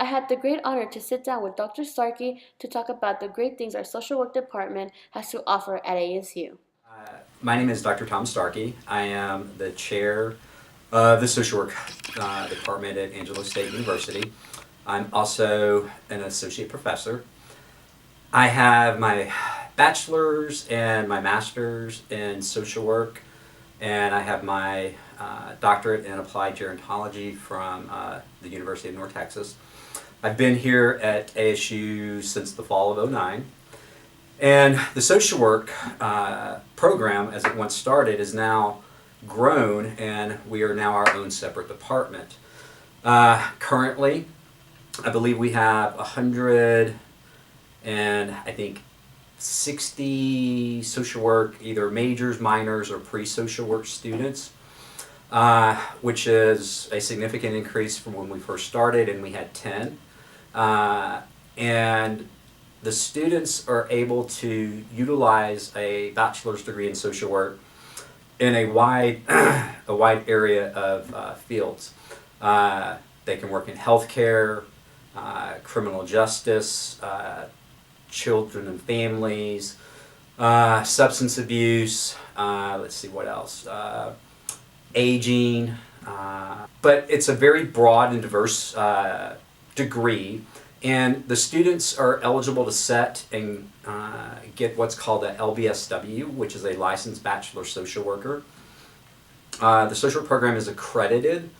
I had the great honor to sit down with Dr. Starkey to talk about the great things our social work department has to offer at ASU. My name is Dr. Tom Starkey. I am the chair of the social work department at Angelo State University. I'm also an associate professor. I have my bachelor's and my master's in social work, and I have my doctorate in applied gerontology from the University of North Texas. I've been here at ASU since the fall of '09. And the social work program, as it once started, is now grown, and we are now our own separate department. Currently, I believe we have 100 and I think 60 social work, either majors, minors, or pre-social work students, which is a significant increase from when we first started, and we had 10. And the students are able to utilize a bachelor's degree in social work in a wide area of fields. They can work in healthcare, criminal justice, children and families, substance abuse, let's see what else, aging, but it's a very broad and diverse degree. And the students are eligible to set and get what's called a LCSW, which is a licensed bachelor social worker. The social work program is accredited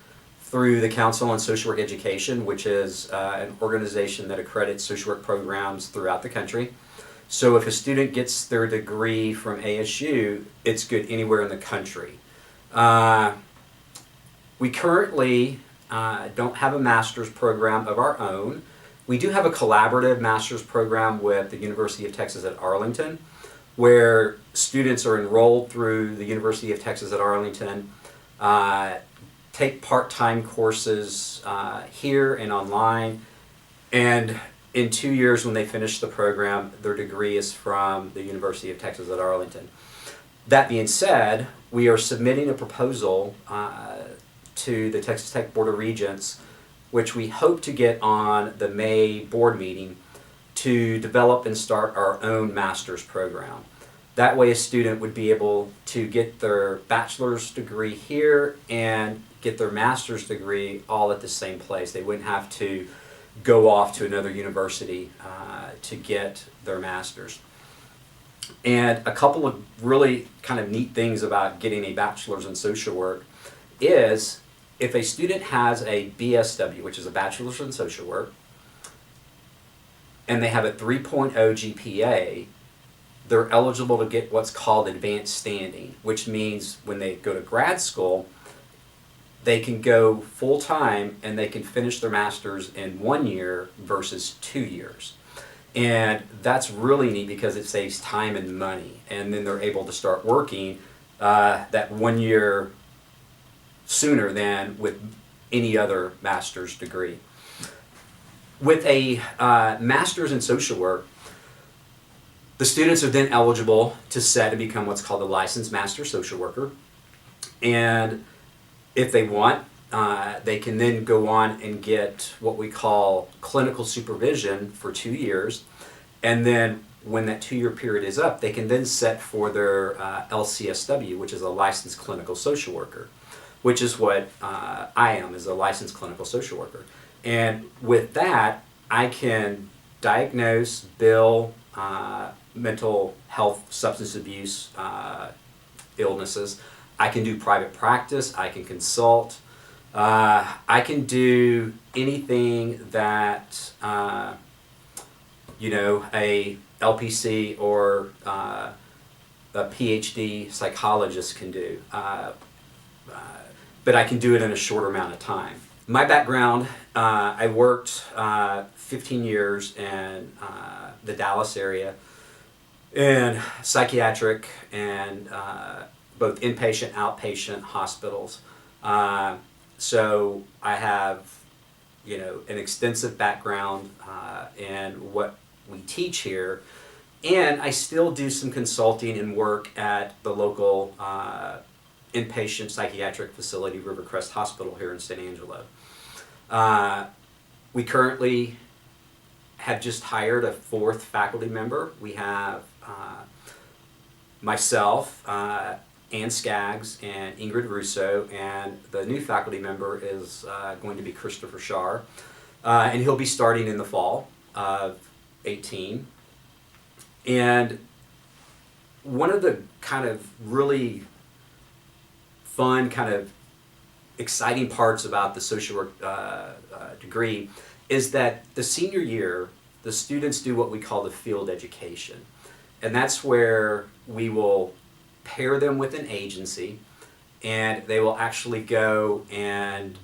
through the Council on Social Work Education, which is an organization that accredits social work programs throughout the country. So if a student gets their degree from ASU, it's good anywhere in the country. We currently don't have a master's program of our own. We do have a collaborative master's program with the University of Texas at Arlington, where students are enrolled through the University of Texas at Arlington, take part-time courses here and online, and in 2 years when they finish the program, their degree is from the University of Texas at Arlington. That being said, we are submitting a proposal to the Texas Tech Board of Regents, which we hope to get on the May board meeting, to develop and start our own master's program. That way a student would be able to get their bachelor's degree here and get their master's degree all at the same place. They wouldn't have to go off to another university to get their master's. And a couple of really kind of neat things about getting a bachelor's in social work is, if a student has a BSW, which is a bachelor's in social work, and they have a 3.0 GPA, they're eligible to get what's called advanced standing, which means when they go to grad school, they can go full-time and they can finish their master's in 1 year versus 2 years. And that's really neat because it saves time and money, and then they're able to start working that 1 year sooner than with any other master's degree. With a master's in social work, the students are then eligible to set and become what's called a licensed master social worker. And if they want, they can then go on and get what we call clinical supervision for 2 years. And then when that 2-year period is up, they can then set for their LCSW, which is a licensed clinical social worker, which is what I am, as a licensed clinical social worker. And with that, I can diagnose, bill mental health, substance abuse illnesses. I can do private practice, I can consult, I can do anything that a LPC or a Ph.D. psychologist can do. But I can do it in a shorter amount of time. My background, I worked 15 years in the Dallas area in psychiatric and both inpatient, outpatient hospitals. So I have, an extensive background in what we teach here, and I still do some consulting and work at the local inpatient psychiatric facility, Rivercrest Hospital here in San Angelo. We currently have just hired a fourth faculty member. We have myself, Ann Skaggs, and Ingrid Russo, and the new faculty member is going to be Christopher Shar, and he'll be starting in the fall of 18. And one of the kind of really fun, kind of exciting parts about the social work degree is that the senior year, the students do what we call the field education. And that's where we will pair them with an agency, and they will actually go and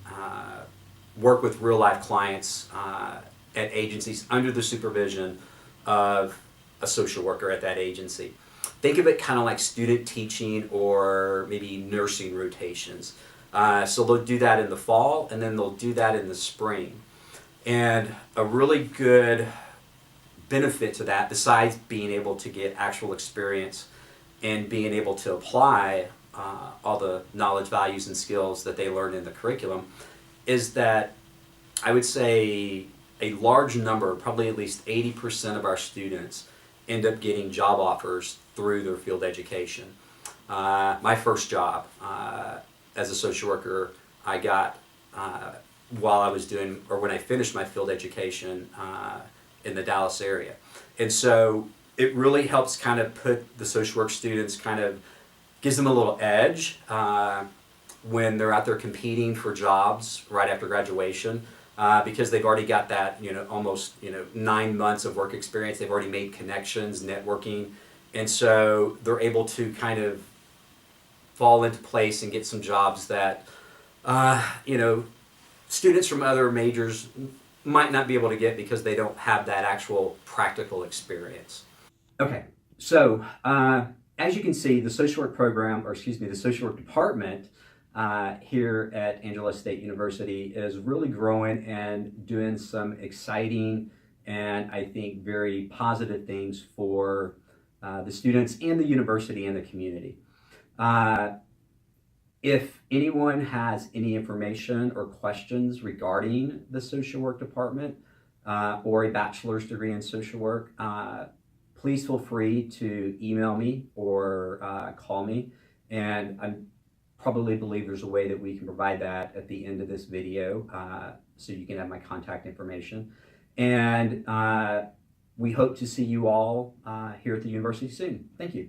work with real life clients at agencies under the supervision of a social worker at that agency. Think of it kind of like student teaching or maybe nursing rotations. So they'll do that in the fall, and then they'll do that in the spring. And a really good benefit to that, besides being able to get actual experience and being able to apply all the knowledge, values, and skills that they learn in the curriculum, is that I would say a large number, probably at least 80% of our students, end up getting job offers through their field education. My first job as a social worker, I got while I was doing, or when I finished my field education in the Dallas area. And so it really helps kind of put the social work students, kind of gives them a little edge when they're out there competing for jobs right after graduation. Because they've already got that, almost 9 months of work experience. They've already made connections, networking, and so they're able to kind of fall into place and get some jobs that, students from other majors might not be able to get because they don't have that actual practical experience. Okay, so as you can see, the social work program, or excuse me, the social work department here at Angelo State University is really growing and doing some exciting and I think very positive things for the students and the university and the community. If anyone has any information or questions regarding the social work department or a bachelor's degree in social work, please feel free to email me or call me. And I probably believe there's a way that we can provide that at the end of this video so you can have my contact information. And we hope to see you all here at the university soon. Thank you.